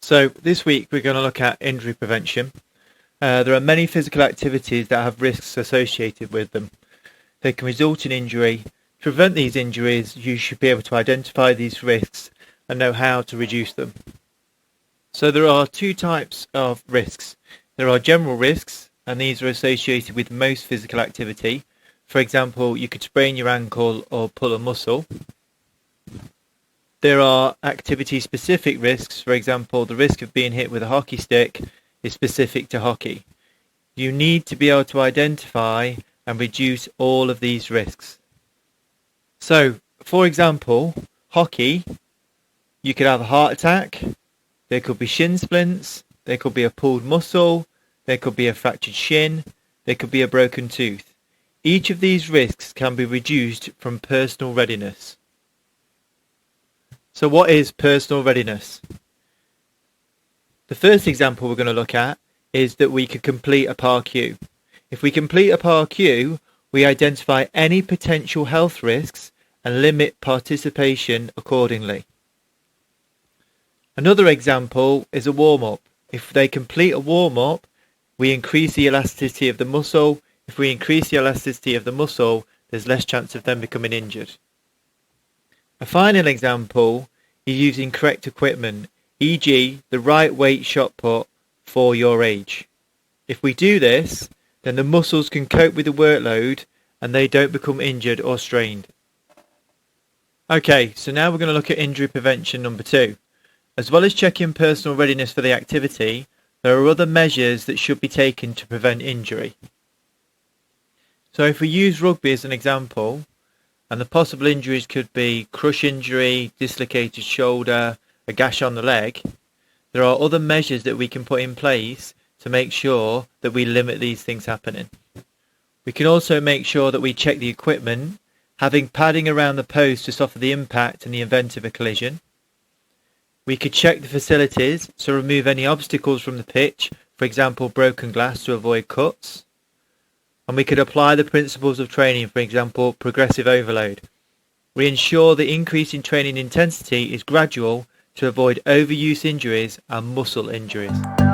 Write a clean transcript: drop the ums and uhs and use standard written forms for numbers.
So this week we're going to look at injury prevention. There are many physical activities that have risks associated with them. They can result in injury. To prevent these injuries, you should be able to identify these risks and know how to reduce them. So there are two types of risks. There are general risks, and these are associated with most physical activity. For example, you could sprain your ankle or pull a muscle. There are activity-specific risks. For example, the risk of being hit with a hockey stick is specific to hockey. You need to be able to identify and reduce all of these risks. So, for example, hockey, you could have a heart attack, there could be shin splints, there could be a pulled muscle, there could be a fractured shin, there could be a broken tooth. Each of these risks can be reduced from personal readiness. So what is personal readiness? The first example we're going to look at is that we could complete a PAR-Q. If we complete a PAR-Q, we identify any potential health risks and limit participation accordingly. Another example is a warm-up. If they complete a warm-up, we increase the elasticity of the muscle. If we increase the elasticity of the muscle, there's less chance of them becoming injured. A final example is using correct equipment, e.g. the right weight shot put for your age. If we do this, then the muscles can cope with the workload and they don't become injured or strained. Okay, so now we're going to look at injury prevention number 2. As well as checking personal readiness for the activity, there are other measures that should be taken to prevent injury. So if we use rugby as an example, and the possible injuries could be crush injury, dislocated shoulder, a gash on the leg, there are other measures that we can put in place to make sure that we limit these things happening. We can also make sure that we check the equipment, having padding around the post to soften the impact in the event of a collision. We could check the facilities to remove any obstacles from the pitch, for example broken glass, to avoid cuts. And we could apply the principles of training, for example, progressive overload. We ensure the increase in training intensity is gradual to avoid overuse injuries and muscle injuries.